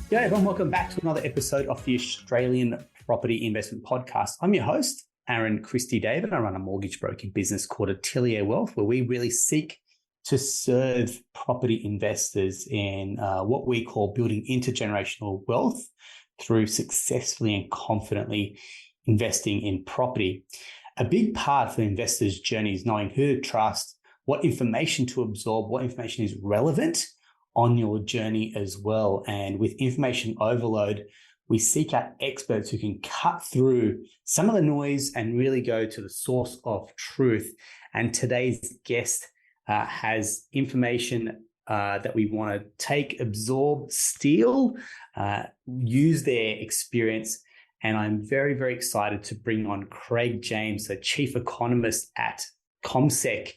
Yeah, everyone, welcome back to another episode of the Australian Property Investment Podcast. I'm your host, Aaron Christie David. I run a mortgage broking business called Atelier Wealth, where we really seek to serve property investors in what we call building intergenerational wealth through successfully and confidently investing in property. A big part for the investor's journey is knowing who to trust, what information to absorb, what information is relevant on your journey as well. And with information overload, we seek out experts who can cut through some of the noise and really go to the source of truth. And today's guest has information that we want to take, absorb, steal, use their experience. And I'm very, very excited to bring on Craig James, the chief economist at CommSec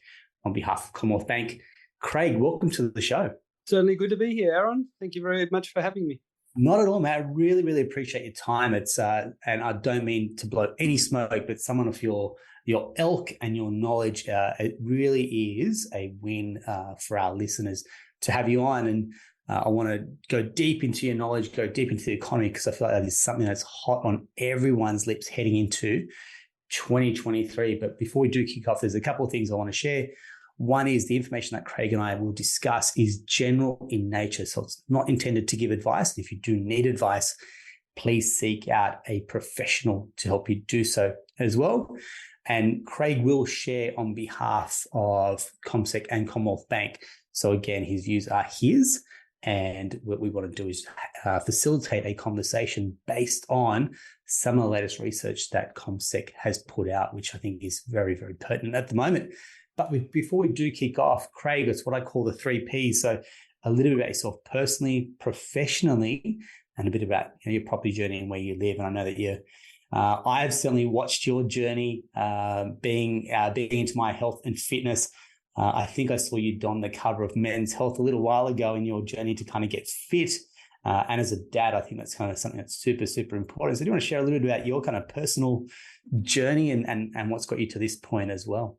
on behalf of Commonwealth Bank. Craig, welcome to the show. Certainly good to be here, Aaron. Thank you very much for having me. Not at all, man. I really, really appreciate your time. It's and I don't mean to blow any smoke, but someone of your ilk and your knowledge, it really is a win for our listeners to have you on. And I want to go deep into your knowledge, go deep into the economy, because I feel like that is something that's hot on everyone's lips heading into 2023. But before we do kick off, there's a couple of things I want to share. One is the information that Craig and I will discuss is general in nature. So it's not intended to give advice. If you do need advice, please seek out a professional to help you do so as well. And Craig will share on behalf of CommSec and Commonwealth Bank. So again, his views are his. And what we want to do is facilitate a conversation based on some of the latest research that CommSec has put out, which I think is very, very pertinent at the moment. But before we do kick off, Craig, it's what I call the 3 Ps. So a little bit about yourself personally, professionally, and a bit about your property journey and where you live. And I know that I've certainly watched your journey being into my health and fitness. I think I saw you don the cover of Men's Health a little while ago in your journey to kind of get fit. And as a dad, I think that's kind of something that's super, super important. So do you want to share a little bit about your kind of personal journey and what's got you to this point as well?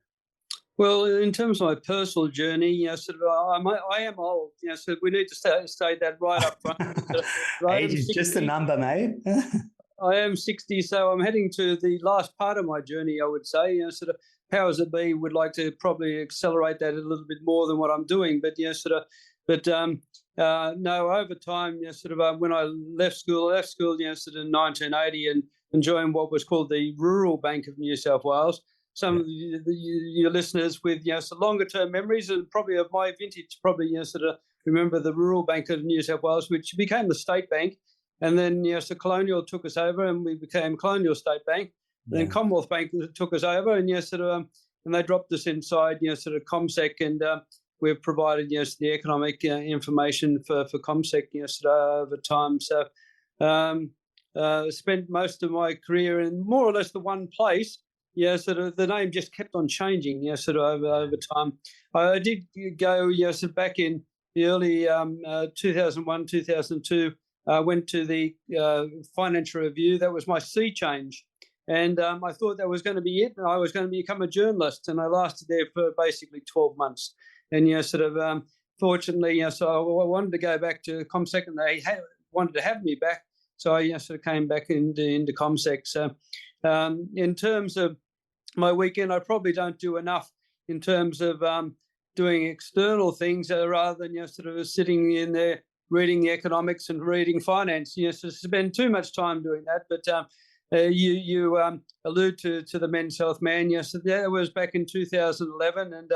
Well, in terms of my personal journey, I am old. So we need to say that right up front. Right, age is just a number, mate. I am 60, so I'm heading to the last part of my journey, I would say. Powers that be would like to probably accelerate that a little bit more than what I'm doing. But no, over time, when I left school, in 1980 and joined what was called the Rural Bank of New South Wales. Some of your listeners with longer term memories and probably of my vintage remember the Rural Bank of New South Wales, which became the State Bank, and then Colonial took us over and we became Colonial State Bank. Yeah. Then Commonwealth Bank took us over and and they dropped us inside CommSec, and we've provided the economic information for CommSec over time. So spent most of my career in more or less the one place. The name just kept on changing, over time. I did go, back in the early 2001, 2002, went to the Financial Review. That was my sea change. And I thought that was going to be it. And I was going to become a journalist. And I lasted there for basically 12 months. And, fortunately, so I wanted to go back to CommSec, and they wanted to have me back. So I came back into CommSec. So in terms of my weekend, I probably don't do enough in terms of doing external things rather than sitting in there reading the economics and reading finance. Spend too much time doing that. But you allude to the Men's Health man. That was back in 2011, and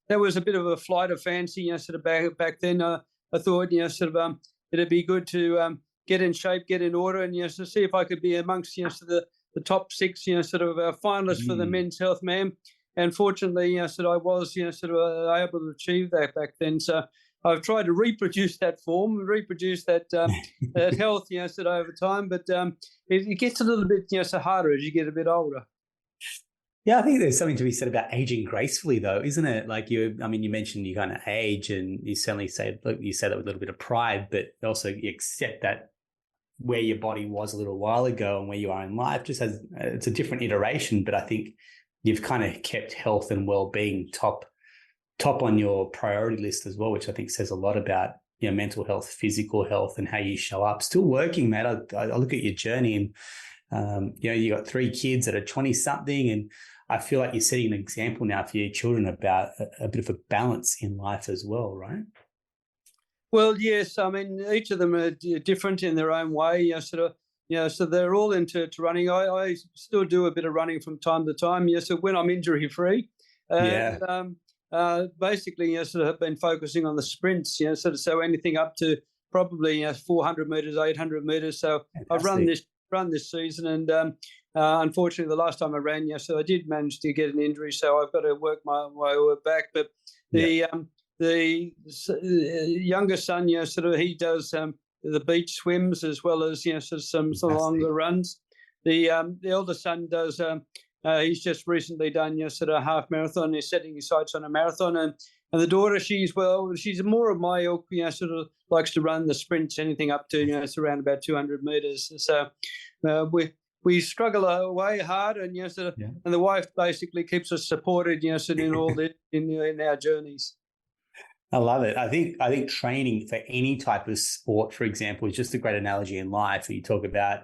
that was a bit of a flight of fancy. Back then, I thought it'd be good to get in shape, get in order, and to see if I could be amongst the top 6 finalists for the Men's Health man. And fortunately, I was able to achieve that back then. So I've tried to reproduce that form, reproduce that that health, over time. But it gets a little bit harder as you get a bit older. Yeah, I think there's something to be said about aging gracefully, though, isn't it? Like you mentioned you kind of age, and you certainly say that with a little bit of pride, but also you accept that where your body was a little while ago and where you are in life just has it's a different iteration. But I think you've kind of kept health and well-being top on your priority list as well, which I think says a lot about mental health, physical health, and how you show up. Still working, Matt. I look at your journey, and you got 3 kids that are 20-something, and I feel like you're setting an example now for your children about a bit of a balance in life as well, right? Well, yes. I mean, each of them are different in their own way. So they're all into running. I still do a bit of running from time to time. So when I'm injury free, and basically, have been focusing on the sprints. So anything up to probably 400 meters, 800 meters. So Fantastic. I've run this season, and unfortunately, the last time I ran, so I did manage to get an injury. So I've got to work my way back. But the younger son, he does the beach swims as well as some longer runs. The elder son does. He's just recently done a half marathon. He's setting his sights on a marathon, and the daughter, she's more of my ilk. Likes to run the sprints, anything up to around about 200 meters. So we struggle away hard, and and the wife basically keeps us supported, in all this in our journeys. I love it. I think training for any type of sport, for example, is just a great analogy in life. You talk about,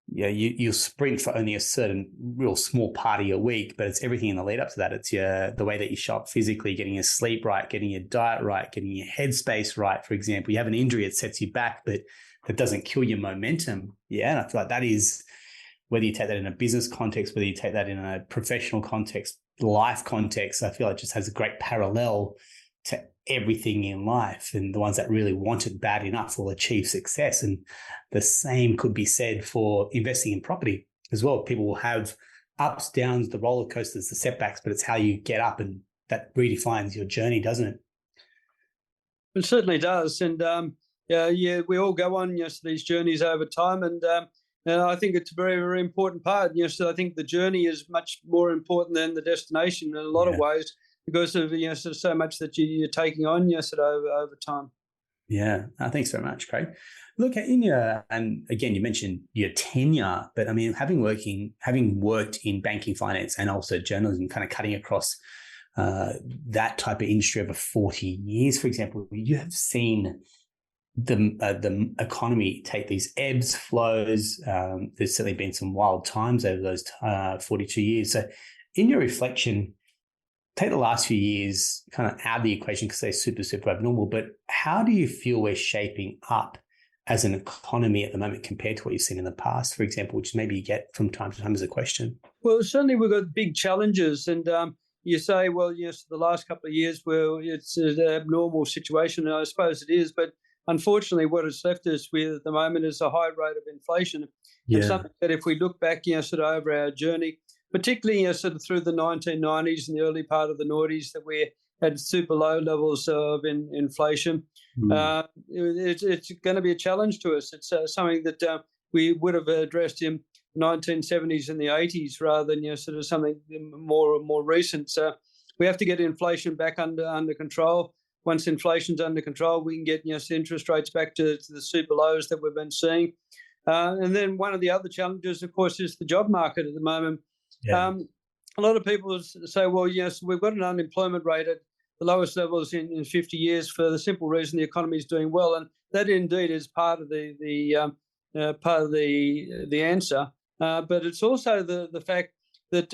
you sprint for only a certain real small part of your week, but it's everything in the lead up to that. It's the way that you show up physically, getting your sleep right, getting your diet right, getting your headspace right. For example, you have an injury, it sets you back, but that doesn't kill your momentum. Yeah, and I feel like that is, whether you take that in a business context, whether you take that in a professional context, life context, I feel like it just has a great parallel to everything in life, and the ones that really want it bad enough will achieve success. And the same could be said for investing in property as well. People will have ups, downs, the roller coasters, the setbacks, but it's how you get up, and that redefines your journey, doesn't it? It certainly does. And we all go on these journeys over time, and I think it's a very, very important part. So I think the journey is much more important than the destination in a lot of ways, because of so much that you're taking on over time. Yeah, thanks very much, Craig. Look, and again, you mentioned your tenure, but I mean, having worked in banking, finance, and also journalism, kind of cutting across that type of industry over 40 years, for example, you have seen the economy take these ebbs, flows. There's certainly been some wild times over those 42 years. So, in your reflection, take the last few years kind of out of the equation because they're super, super abnormal, but how do you feel we're shaping up as an economy at the moment compared to what you've seen in the past, for example, which maybe you get from time to time as a question? Well, certainly we've got big challenges, and you say, well, yes, the last couple of years, well, it's an abnormal situation, and I suppose it is, but unfortunately what it's left us with at the moment is a high rate of inflation. And something that if we look back, over our journey, particularly through the 1990s and the early part of the noughties, that we had super low levels of inflation. It's going to be a challenge to us. It's something that we would have addressed in the 1970s and the 80s rather than something more recent. So we have to get inflation back under control. Once inflation's under control, we can get interest rates back to the super lows that we've been seeing. And then one of the other challenges, of course, is the job market at the moment. A lot of people say, well, yes, we've got an unemployment rate at the lowest levels in 50 years for the simple reason the economy is doing well, and that indeed is part of the answer. But it's also the fact that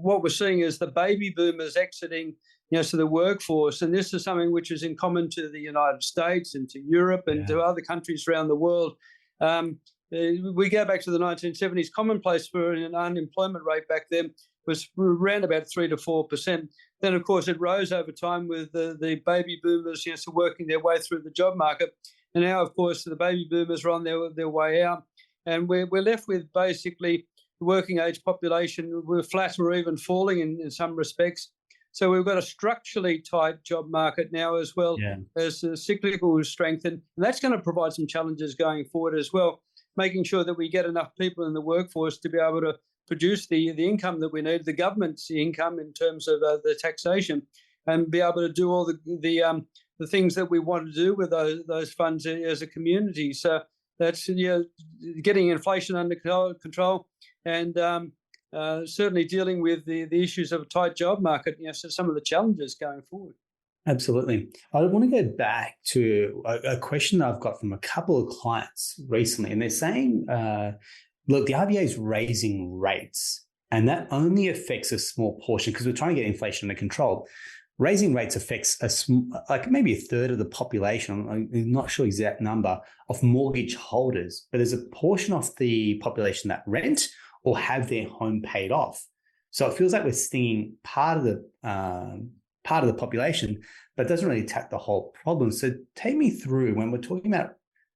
what we're seeing is the baby boomers exiting, the workforce, and this is something which is in common to the United States and to Europe and to other countries around the world. We go back to the 1970s. Commonplace for an unemployment rate back then was around about 3 to 4%. Then, of course, it rose over time with the baby boomers, working their way through the job market. And now, of course, the baby boomers are on their way out, and we're left with basically the working age population. We're flat or even falling in some respects. So we've got a structurally tight job market now, as well as a cyclical strength, and that's going to provide some challenges going forward as well, making sure that we get enough people in the workforce to be able to produce the income that we need, the government's income in terms of the taxation, and be able to do all the things that we want to do with those funds as a community. So that's getting inflation under control, and certainly dealing with the issues of a tight job market. So some of the challenges going forward. Absolutely. I want to go back to a question that I've got from a couple of clients recently, and they're saying, look, the RBA is raising rates, and that only affects a small portion because we're trying to get inflation under control. Raising rates affects like maybe a third of the population. I'm not sure exact number of mortgage holders, but there's a portion of the population that rent or have their home paid off. So it feels like we're stinging part of the population, but it doesn't really attack the whole problem. So take me through when we're talking about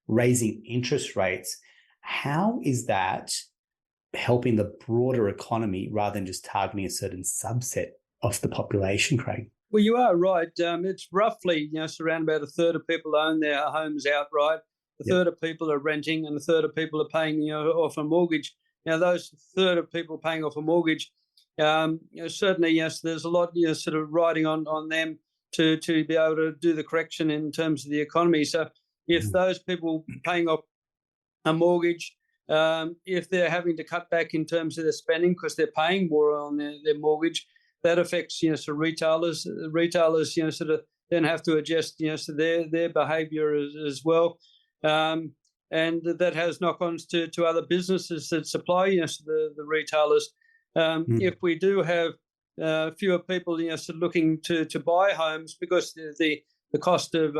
raising interest rates, how is that helping the broader economy rather than just targeting a certain subset of the population, Craig? Well, you are right. It's roughly, around about a third of people own their homes outright. A third of people are renting, and a third of people are paying, off a mortgage. Now, those third of people paying off a mortgage, certainly, yes, there's a lot, sort of riding on them to be able to do the correction in terms of the economy. So, if those people paying off a mortgage, if they're having to cut back in terms of their spending because they're paying more on their mortgage, that affects, sort of retailers. Retailers, sort of then have to adjust, so their behaviour as well. And that has knock-ons to other businesses that supply, the retailers. If we do have fewer people, sort of looking to buy homes because the cost of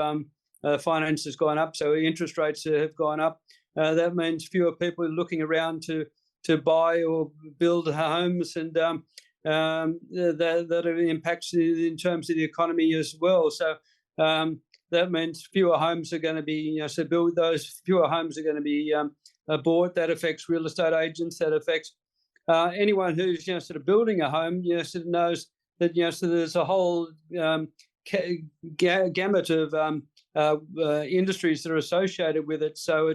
finance has gone up, so interest rates have gone up, that means fewer people looking around to buy or build homes, and that impacts in terms of the economy as well. So that means fewer homes are going to be, build. Those fewer homes are going to be bought. That affects real estate agents. That affects anyone who's sort of building a home. Sort of knows that so there's a whole gamut of industries that are associated with it. So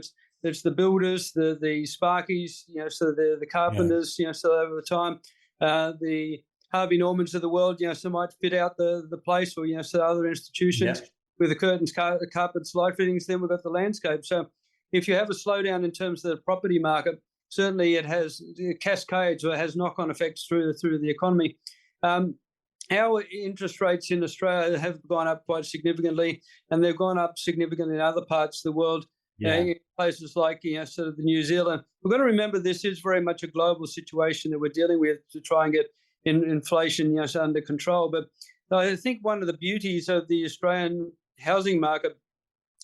it's the builders, the sparkies, so the carpenters, so over time. The Harvey Normans of the world, so might fit out the place, or so other institutions with the curtains, carpets, light fittings. Then we've got the landscape. So if you have a slowdown in terms of the property market, certainly it cascades or has knock-on effects through the economy. Our interest rates in Australia have gone up quite significantly, and they've gone up significantly in other parts of the world. In places like sort of New Zealand. We've got to remember this is very much a global situation that we're dealing with to try and get inflation under control. But I think one of the beauties of the Australian housing market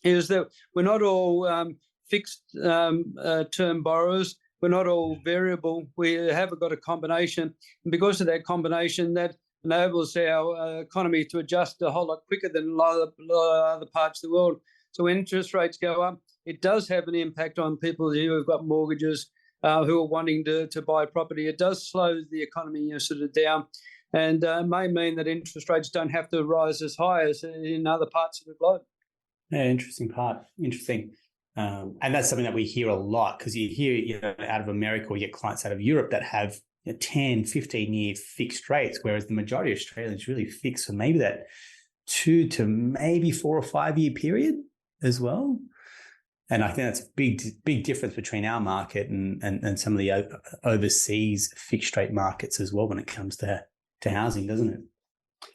is that we're not all fixed term borrowers. We're not all variable. We have got a combination, and because of that combination, that enables our economy to adjust a whole lot quicker than a lot of other parts of the world. So when interest rates go up, it does have an impact on people who have got mortgages, who are wanting to buy property. It does slow the economy sort of down, and may mean that interest rates don't have to rise as high as in other parts of the globe. Yeah, interesting. And that's something that we hear a lot, because you hear out of America, or you get clients out of Europe that have 10, 15-year fixed rates, whereas the majority of Australians really fix for maybe that 2 to maybe 4 or 5 year period as well. And I think that's a big difference between our market and some of the overseas fixed rate markets as well when it comes to housing, doesn't it?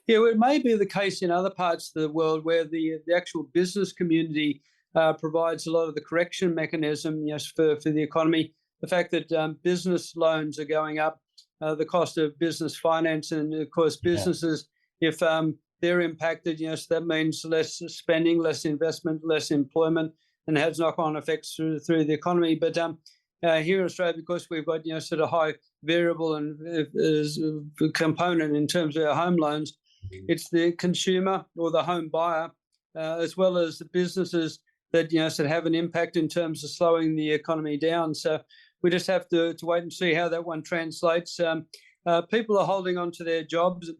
Yeah, well, it may be the case in other parts of the world where the actual business community provides a lot of the correction mechanism for the economy. The fact that business loans are going up, the cost of business finance, and of course businesses, if they're impacted, so that means less spending, less investment, less employment, and has knock-on effects through the economy. But here in Australia, because we've got sort of high variable and component in terms of our home loans, it's the consumer or the home buyer, as well as the businesses that sort of have an impact in terms of slowing the economy down. So we just have to wait and see how that one translates. People are holding on to their jobs,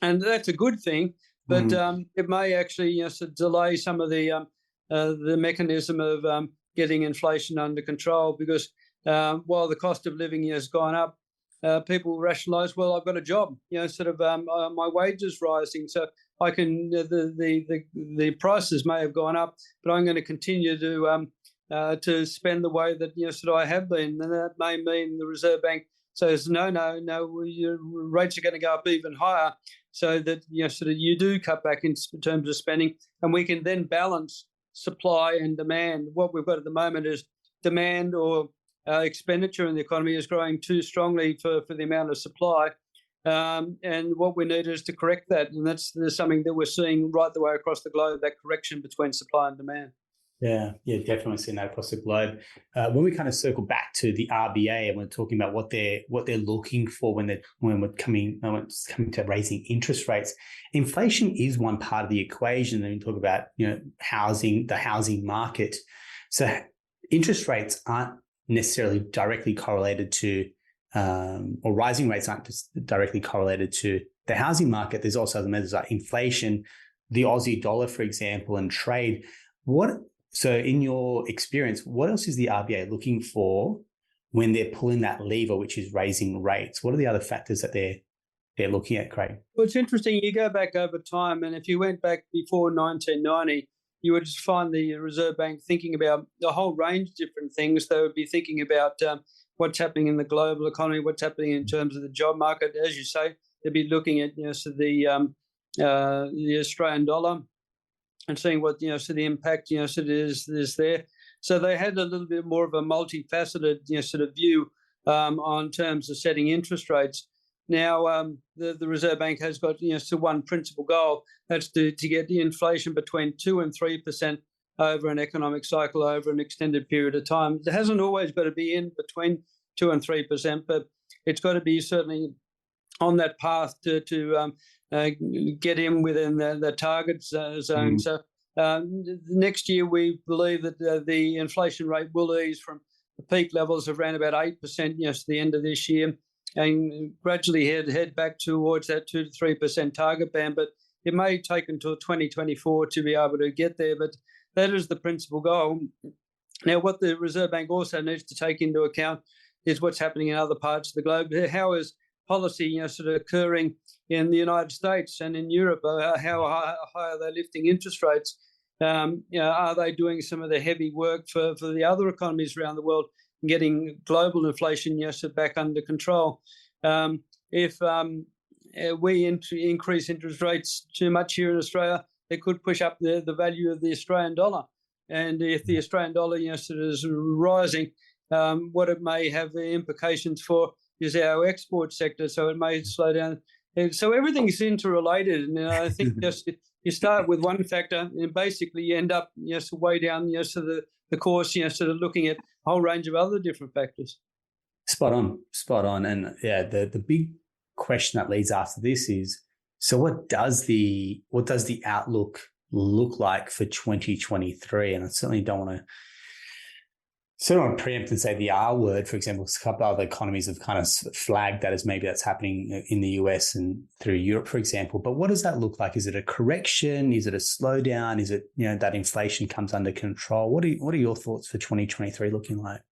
and that's a good thing. But it may actually sort of delay some of the mechanism of getting inflation under control, because while the cost of living has gone up, people rationalise, well, I've got a job, my wage is rising, so I can the prices may have gone up, but I'm going to continue to spend the way that I have been, and that may mean the Reserve Bank says no, your rates are going to go up even higher. so that sort of you do cut back in terms of spending, and we can then balance supply and demand. What we've got at the moment is demand or expenditure in the economy is growing too strongly for the amount of supply. And what we need is to correct that. And that's something that we're seeing right the way across the globe, that correction between supply and demand. Yeah, definitely seeing that across the globe. When we kind of circle back to the RBA and we're talking about what they're looking for when it's coming to raising interest rates, inflation is one part of the equation. And we talk about the housing market. So interest rates aren't necessarily directly correlated to, or rising rates aren't just directly correlated to the housing market. There's also other measures like inflation, the Aussie dollar, for example, and trade. So in your experience, what else is the RBA looking for when they're pulling that lever, which is raising rates? What are the other factors that they're looking at, Craig? Well, it's interesting. You go back over time, and if you went back before 1990, you would just find the Reserve Bank thinking about a whole range of different things. They would be thinking about what's happening in the global economy, what's happening in terms of the job market. As you say, they'd be looking at so the Australian dollar, and seeing what so the impact so is there. So they had a little bit more of a multifaceted sort of view on terms of setting interest rates. Now the Reserve Bank has got so one principal goal, that's to get the inflation between 2 and 3% over an economic cycle over an extended period of time. It hasn't always got to be in between 2 and 3%, but it's got to be certainly on that path to get in within the target zone. So next year we believe that the inflation rate will ease from the peak levels of around about 8% to the end of this year, and gradually head back towards that 2 to 3% target band. But it may take until 2024 to be able to get there, but that is the principal goal. Now, what the Reserve Bank also needs to take into account is what's happening in other parts of the globe. How is policy sort of occurring in the United States and in Europe? How high are they lifting interest rates? Are they doing some of the heavy work for the other economies around the world and getting global inflation back under control? If we increase interest rates too much here in Australia, it could push up the value of the Australian dollar. And if the Australian dollar sort of is rising, what it may have implications for is our export sector, so it may slow down. And so everything's interrelated, and I think just you start with one factor, and basically you end up way down the course, sort of looking at a whole range of other different factors. Spot on, and yeah, the big question that leads after this is: so what does the outlook look like for 2023? And I certainly don't want to preempt and say the R word. For example, a couple of other economies have kind of flagged that as maybe that's happening in the US and through Europe, for example. But what does that look like? Is it a correction? Is it a slowdown? Is it that inflation comes under control? What are your thoughts for 2023 looking like?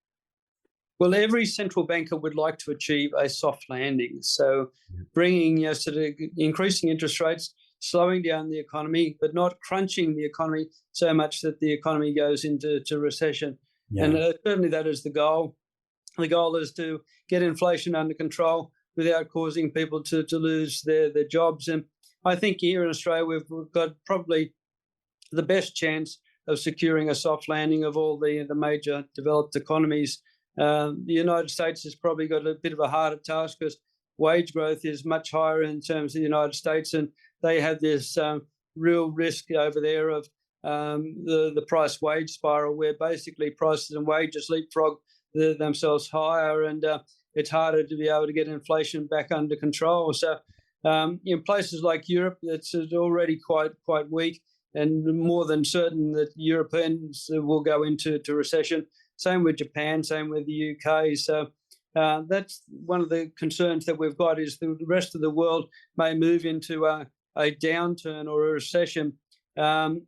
Well, every central banker would like to achieve a soft landing. So bringing sort of increasing interest rates, slowing down the economy, but not crunching the economy so much that the economy goes into recession. Yeah. And certainly that is the goal. The goal is to get inflation under control without causing people to lose their jobs. And I think here in Australia, we've got probably the best chance of securing a soft landing of all the major developed economies. The United States has probably got a bit of a harder task because wage growth is much higher in terms of the United States, and they have this real risk over there of the price wage spiral, where basically prices and wages leapfrog themselves higher, and it's harder to be able to get inflation back under control. So in places like Europe, it's already quite weak, and more than certain that Europeans will go into recession. Same with Japan, same with the UK. So that's one of the concerns that we've got, is the rest of the world may move into a downturn or a recession. While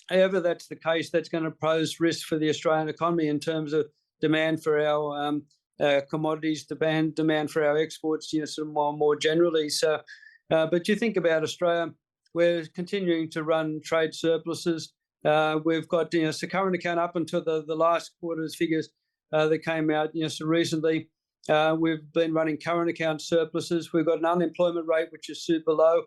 however that's the case, that's going to pose risk for the Australian economy in terms of demand for our commodities, demand for our exports, sort of more generally. So, but you think about Australia, we're continuing to run trade surpluses. We've got so current account up until the last quarter's figures that came out so recently. We've been running current account surpluses. We've got an unemployment rate which is super low.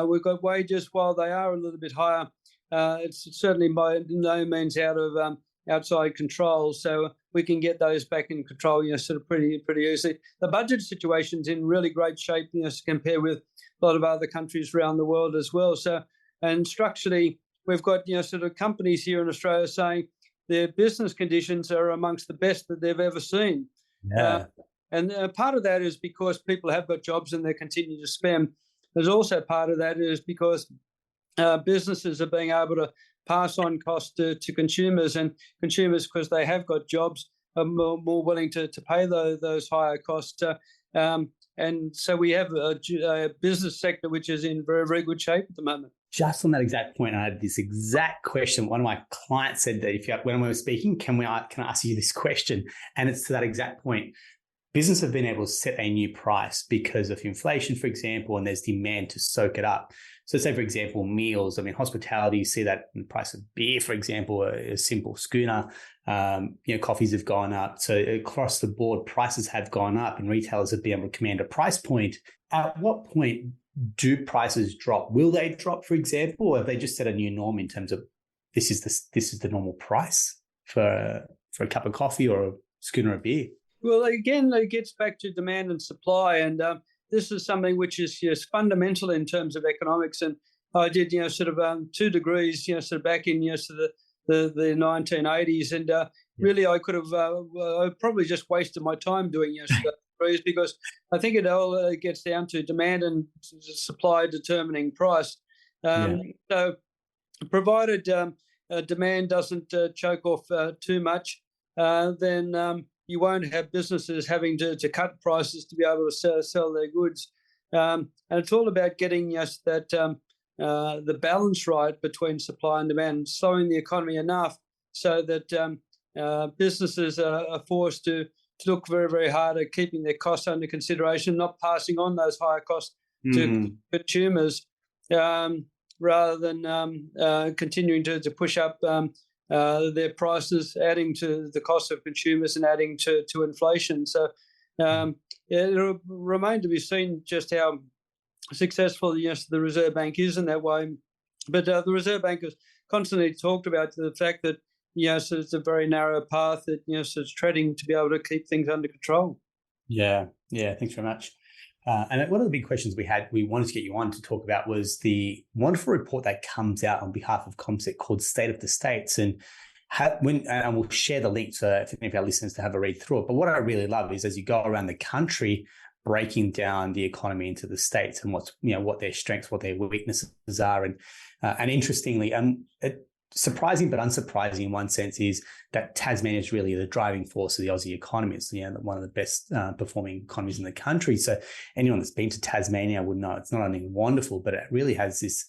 We've got wages, while they are a little bit higher, it's certainly by no means out of outside control. So we can get those back in control, sort of pretty easily. The budget situation's in really great shape, to compare with a lot of other countries around the world as well. So, and structurally, we've got, sort of companies here in Australia saying their business conditions are amongst the best that they've ever seen. Yeah. And part of that is because people have got jobs and they continue to spend. There's also part of that is because businesses are being able to pass on costs to consumers, and consumers, because they have got jobs, are more willing to pay those higher costs. And so we have a business sector which is in very, very good shape at the moment. Just on that exact point, I had this exact question. One of my clients said that when we were speaking, can I ask you this question? And it's to that exact point. Business have been able to set a new price because of inflation, for example, and there's demand to soak it up. So say, for example, meals. I mean, hospitality, you see that in the price of beer, for example, a simple schooner. Coffees have gone up. So across the board, prices have gone up and retailers have been able to command a price point. At what point do prices drop? Will they drop, for example, or have they just set a new norm in terms of this is the normal price for a cup of coffee or a schooner of beer? Well, again, it gets back to demand and supply, and this is something which is fundamental in terms of economics. And I did, sort of 2 degrees, sort of back in sort of the 1980s, and really I could have I probably just wasted my time doing degrees, because I think it all gets down to demand and supply determining price. So, provided demand doesn't choke off too much, then you won't have businesses having to cut prices to be able to sell their goods. And it's all about getting that the balance right between supply and demand, slowing the economy enough so that businesses are forced to look very, very hard at keeping their costs under consideration, not passing on those higher costs to consumers, rather than continuing to push up their prices, adding to the cost of consumers and adding to inflation. So it'll remain to be seen just how successful the Reserve Bank is in that way. But the Reserve Bank has constantly talked about the fact that so it's a very narrow path that so it's treading to be able to keep things under control. Yeah, thanks very much. And one of the big questions we wanted to get you on to talk about was the wonderful report that comes out on behalf of CommSec called State of the States. And we'll share the link so if any of our listeners to have a read through it. But what I really love is as you go around the country, breaking down the economy into the states and what their strengths, what their weaknesses are. And interestingly, surprising but unsurprising in one sense is that Tasmania is really the driving force of the Aussie economy. It's one of the best performing economies in the country. So anyone that's been to Tasmania would know it's not only wonderful, but it really has this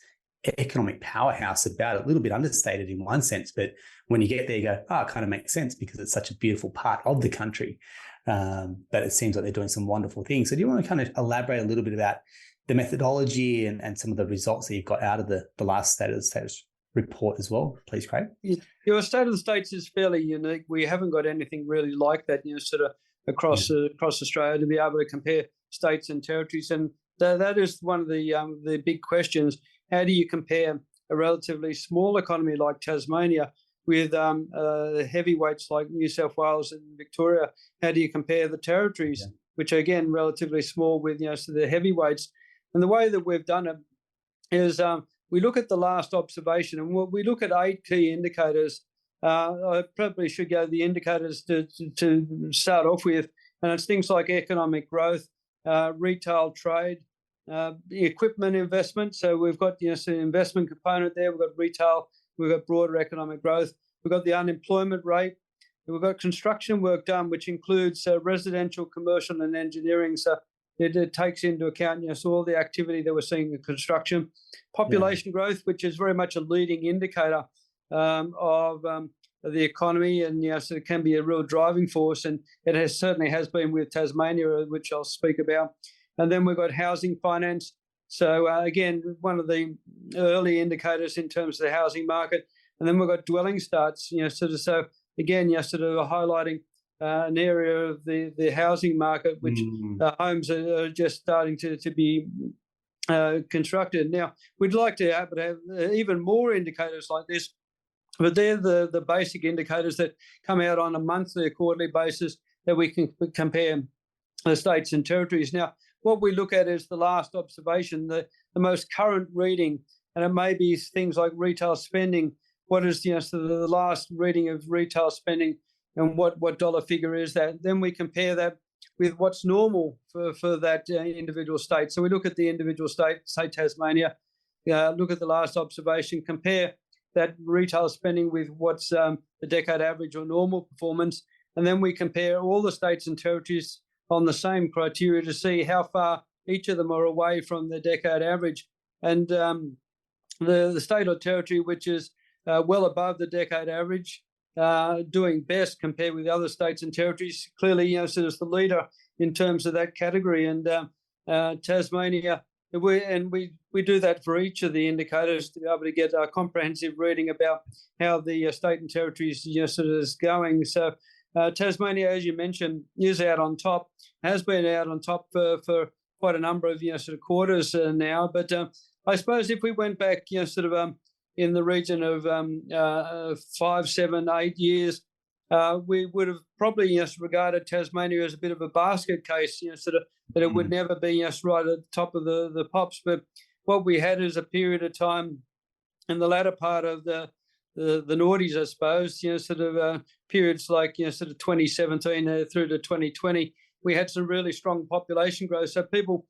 economic powerhouse about it. A little bit understated in one sense, but when you get there, you go, it kind of makes sense because it's such a beautiful part of the country. But it seems like they're doing some wonderful things. So do you want to kind of elaborate a little bit about the methodology and some of the results that you've got out of the last State of the States report as well, please, Craig? Your State of the States is fairly unique. We haven't got anything really like that, sort of across Australia to be able to compare states and territories. And that is one of the big questions. How do you compare a relatively small economy like Tasmania with heavyweights like New South Wales and Victoria? How do you compare the territories, which are, again, relatively small with so the heavyweights? And the way that we've done it is we look at the last observation, and we look at 8 key indicators. I probably should go the indicators to start off with, and it's things like economic growth, retail trade, equipment investment. So we've got some investment component there. We've got retail. We've got broader economic growth. We've got the unemployment rate. We've got construction work done, which includes residential, commercial, and engineering. So it takes into account so all the activity that we're seeing in construction. Population growth, which is very much a leading indicator of the economy, and so it can be a real driving force, and it certainly has been with Tasmania, which I'll speak about. And then we've got housing finance. So again, one of the early indicators in terms of the housing market. And then we've got dwelling starts, so again, sort of highlighting an area of the housing market which homes are just starting to be constructed. Now, we'd like to have even more indicators like this, but they're the basic indicators that come out on a monthly or quarterly basis that we can compare the states and territories. Now, what we look at is the last observation, the most current reading, and it may be things like retail spending. What is so the last reading of retail spending, and what dollar figure is that? Then we compare that with what's normal for that individual state. So we look at the individual state, say Tasmania, look at the last observation, compare that retail spending with what's the decade average or normal performance, and then we compare all the states and territories on the same criteria to see how far each of them are away from the decade average. And the state or territory which is well above the decade average, doing best compared with other states and territories, clearly, so is the leader in terms of that category. And Tasmania, we do that for each of the indicators to be able to get a comprehensive reading about how the state and territories sort of is going. So Tasmania, as you mentioned, is out on top, has been out on top for quite a number of sort of quarters now. But I suppose if we went back sort of in the region of 5, 7, 8 years, we would have probably regarded Tasmania as a bit of a basket case, sort of that it would never be right at the top of the pops. But what we had is a period of time in the latter part of the noughties, I suppose, sort of periods like sort of 2017 through to 2020, we had some really strong population growth. So people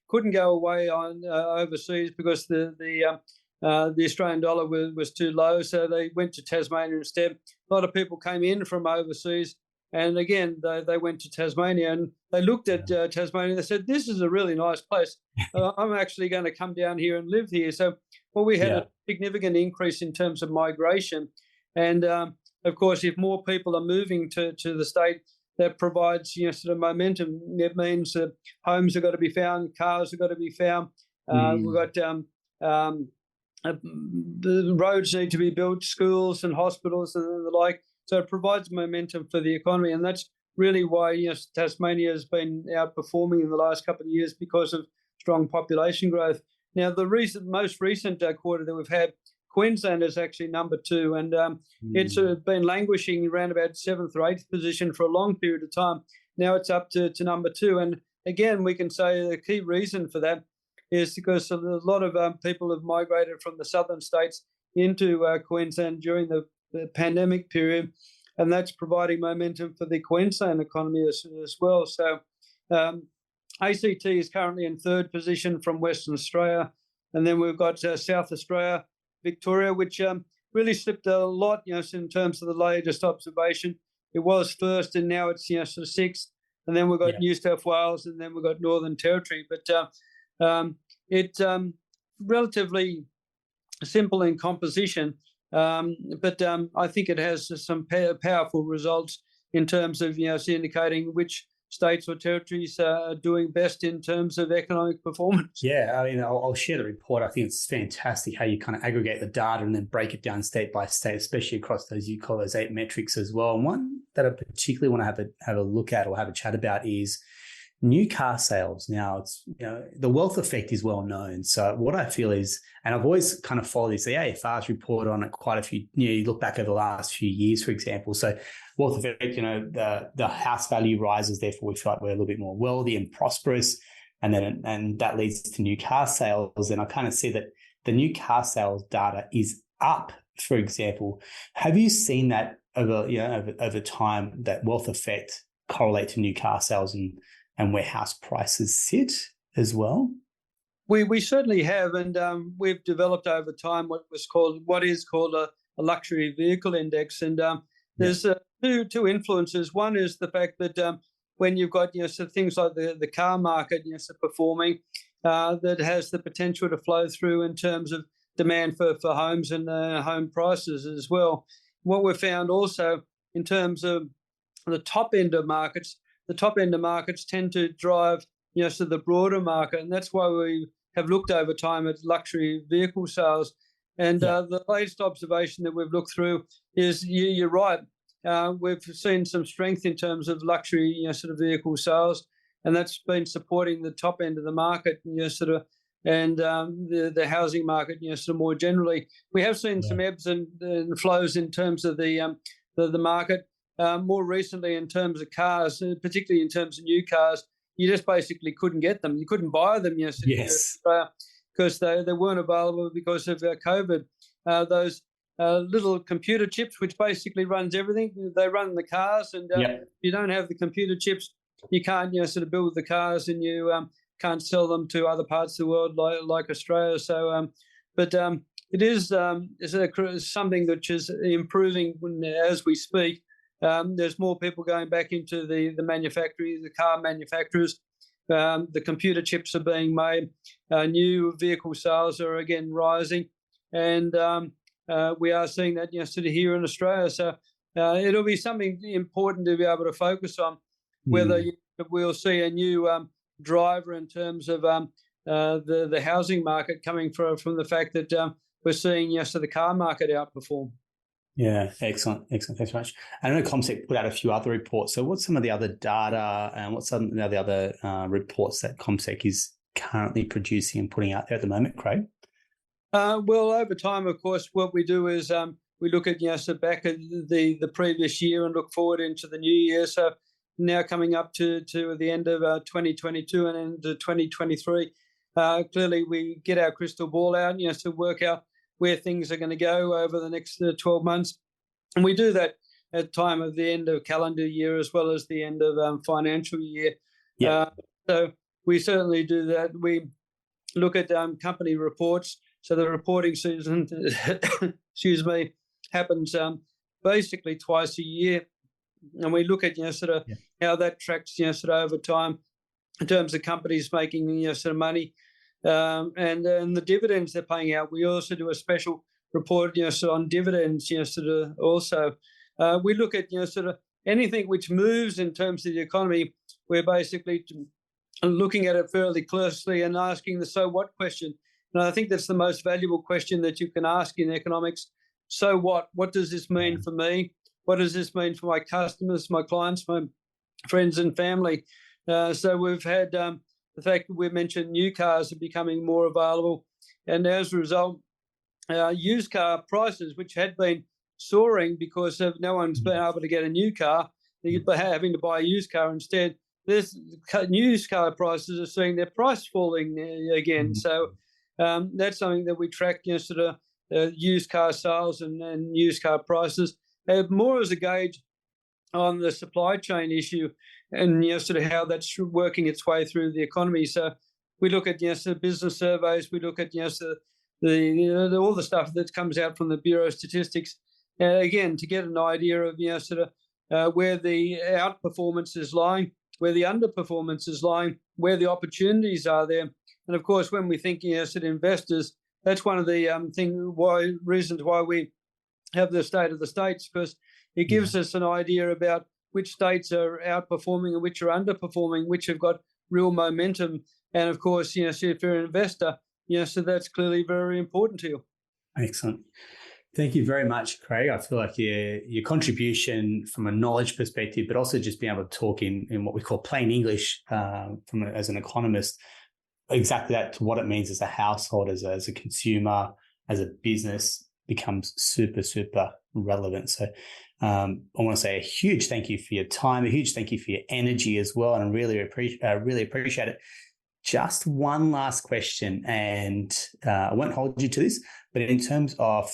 couldn't go away on overseas because the Australian dollar was too low, so they went to Tasmania instead. A lot of people came in from overseas, and again, they went to Tasmania, and they looked at Tasmania and they said, this is a really nice place. I'm actually going to come down here and live here. So we had a significant increase in terms of migration. And, of course, if more people are moving to the state, that provides sort of momentum. It means that homes have got to be found, cars have got to be found. We've got the roads need to be built, schools and hospitals and the like. So it provides momentum for the economy, and that's really why Tasmania has been outperforming in the last couple of years because of strong population growth. Now, the most recent quarter that we've had, Queensland is actually number 2, and it's been languishing around about 7th or 8th position for a long period of time. Now it's up to number 2, and again, we can say the key reason for that is because a lot of people have migrated from the southern states into Queensland during the pandemic period, and that's providing momentum for the Queensland economy as well. So ACT is currently in 3rd position from Western Australia, and then we've got South Australia, Victoria, which really slipped a lot, in terms of the latest observation. It was 1st, and now it's sort of 6th, and then we've got New South Wales, and then we've got Northern Territory. But it's relatively simple in composition, but I think it has some powerful results in terms of indicating which states or territories are doing best in terms of economic performance. Yeah, I mean, I'll share the report. I think it's fantastic how you kind of aggregate the data and then break it down state by state, especially across those, you call those 8 metrics as well. And one that I particularly want to have a look at or have a chat about is new car sales. Now, it's the wealth effect is well known. So what I feel is, and I've always kind of followed this, the AFR's report on it quite a few. You look back over the last few years, for example. So wealth effect, the house value rises. Therefore, we feel like we're a little bit more wealthy and prosperous, and that leads to new car sales. And I kind of see that the new car sales data is up. For example, have you seen that over time, that wealth effect correlate to new car sales and where house prices sit as well? We certainly have, and we've developed over time what is called a luxury vehicle index, and there's two influences. One is the fact that when you've got so things like the car market performing, that has the potential to flow through in terms of demand for homes and home prices as well. What we've found also in terms of the top end of markets, the top end of markets tend to drive the broader market, and that's why we have looked over time at luxury vehicle sales. And the latest observation that we've looked through is you're right. we've seen some strength in terms of luxury, sort of vehicle sales, and that's been supporting the top end of the market, sort of, and the housing market, sort of more generally. We have seen some ebbs and flows in terms of the market. More recently, in terms of cars, particularly in terms of new cars, you just basically couldn't get them. You couldn't buy them, Yes. because they weren't available because of COVID. Those little computer chips, which basically runs everything, they run the cars, and if you don't have the computer chips, you can't sort of build the cars, and you can't sell them to other parts of the world like Australia. So, but it is something which is improving as we speak. There's more people going back into the manufacturers, the car manufacturers. The computer chips are being made. New vehicle sales are again rising, and we are seeing that sort of here in Australia. So it'll be something important to be able to focus on, whether we'll see a new driver in terms of the housing market coming from the fact that we're seeing the car market outperform. Yeah, excellent. Thanks very much. I know CommSec put out a few other reports. So what's some of the other data and what's some of the other reports that CommSec is currently producing and putting out there at the moment, Craig? Well, over time, of course, what we do is we look at back at the previous year and look forward into the new year. So now coming up to the end of 2022 and into 2023, clearly we get our crystal ball out, to work out where things are going to go over the next 12 months. And we do that at time of the end of calendar year as well as the end of financial year. So we certainly do that. We look at company reports. So the reporting season, excuse me, happens basically twice a year. And we look at, how that tracks, sort of over time in terms of companies making, sort of money. And the dividends they're paying out. We also do a special report, on dividends, sort of also. We look at, sort of anything which moves in terms of the economy. We're basically looking at it fairly closely and asking the so what question. And I think that's the most valuable question that you can ask in economics. So what? What does this mean for me? What does this mean for my customers, my clients, my friends and family? So we've had the fact that we mentioned new cars are becoming more available, and as a result, used car prices, which had been soaring because of no one's been able to get a new car, they're having to buy a used car instead. This used car prices are seeing their price falling again. So that's something that we track, sort of used car sales and used car prices, more as a gauge on the supply chain issue and sort of how that's working its way through the economy. So we look at the business surveys, we look at all the stuff that comes out from the Bureau of Statistics, again to get an idea of sort of where the outperformance is lying, where the underperformance is lying, where the opportunities are there. And of course, when we think as investors, that's one of the reasons why we have the State of the States, because it gives us an idea about which states are outperforming and which are underperforming, which have got real momentum. And of course, so if you're an investor, so that's clearly very important to you. Excellent. Thank you very much, Craig. I feel like your contribution from a knowledge perspective, but also just being able to talk in what we call plain English as an economist, exactly that to what it means as a household, as a consumer, as a business, becomes super, super relevant. So I want to say a huge thank you for your time, a huge thank you for your energy as well, and I really appreciate it. Just one last question, and I won't hold you to this, but in terms of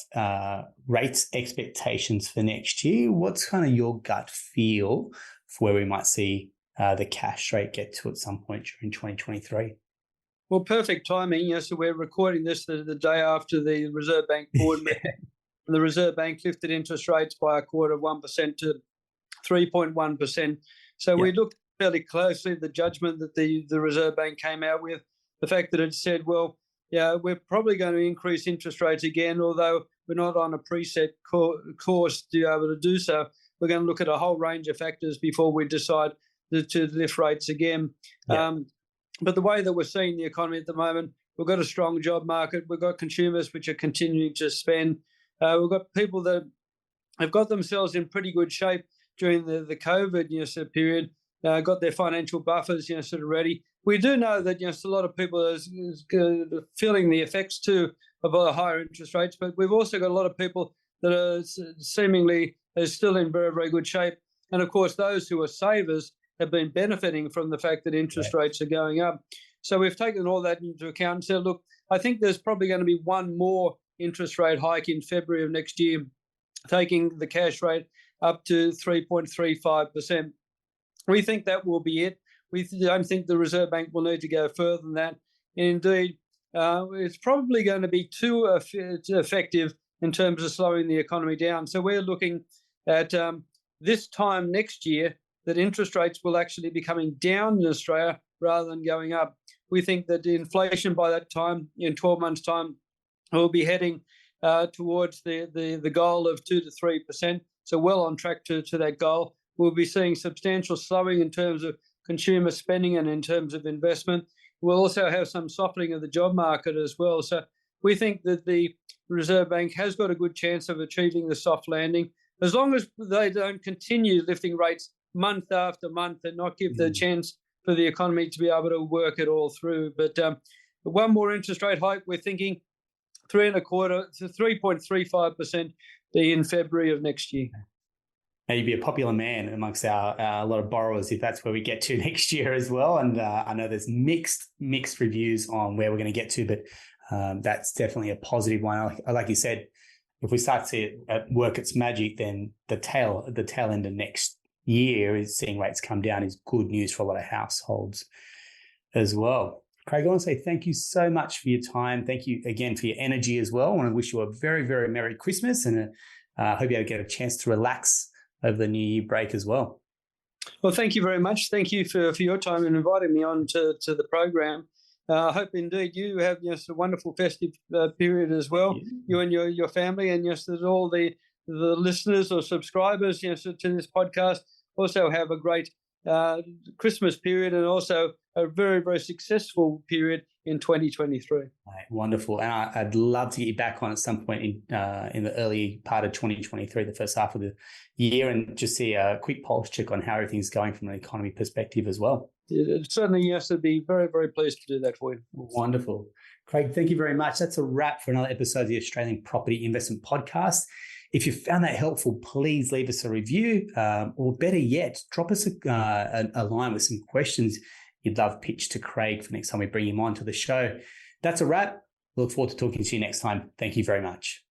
rates expectations for next year, what's kind of your gut feel for where we might see the cash rate get to at some point during 2023? Well, perfect timing. So we're recording this the day after the Reserve Bank board meeting. And the Reserve Bank lifted interest rates by 0.25% to 3.1%. So we looked fairly closely at the judgment that the Reserve Bank came out with, the fact that it said, well, we're probably going to increase interest rates again, although we're not on a preset course to be able to do so. We're going to look at a whole range of factors before we decide to lift rates again. But the way that we're seeing the economy at the moment, we've got a strong job market. We've got consumers which are continuing to spend. We've got people that have got themselves in pretty good shape during the COVID sort of period. Got their financial buffers sort of ready. We do know that a lot of people are feeling the effects too of the higher interest rates, but we've also got a lot of people that are seemingly still in very, very good shape. And of course, those who are savers have been benefiting from the fact that interest rates are going up. So we've taken all that into account and said, look, I think there's probably going to be one more interest rate hike in February of next year, taking the cash rate up to 3.35%. We think that will be it. We don't think the Reserve Bank will need to go further than that. And indeed, it's probably going to be too effective in terms of slowing the economy down. So we're looking at this time next year that interest rates will actually be coming down in Australia rather than going up. We think that the inflation by that time, in 12 months' time, will be heading towards the goal of 2 to 3%. So well on track to that goal. We'll be seeing substantial slowing in terms of consumer spending and in terms of investment. We'll also have some softening of the job market as well. So we think that the Reserve Bank has got a good chance of achieving the soft landing, as long as they don't continue lifting rates month after month and not give the chance for the economy to be able to work it all through. But one more interest rate hike, we're thinking 3.25% to 3.35% in February of next year. Now, you'd be a popular man amongst a lot of borrowers if that's where we get to next year as well. And I know there's mixed reviews on where we're going to get to, but that's definitely a positive one. Like you said, if we start to see it work its magic, then the tail end of next year is seeing rates come down is good news for a lot of households as well. Craig, I want to say thank you so much for your time. Thank you again for your energy as well. I want to wish you a very, very Merry Christmas, and I hope you get a chance to relax over the New Year break as well. Well, thank you very much. Thank you for your time and inviting me on to the program. I hope indeed you have a wonderful festive period as well, you and your family, and that all the listeners or subscribers to this podcast also have a great Christmas period and also a very, very successful period in 2023. Right, wonderful. And I'd love to get you back on at some point in the early part of 2023, the first half of the year, and just see a quick pulse check on how everything's going from an economy perspective as well. Certainly, yes, I'd be very, very pleased to do that for you. Wonderful. Craig, thank you very much. That's a wrap for another episode of the Australian Property Investment Podcast. If you found that helpful, please leave us a review, or better yet, drop us a line with some questions you'd love pitched to Craig for next time we bring him on to the show. That's a wrap. Look forward to talking to you next time. Thank you very much.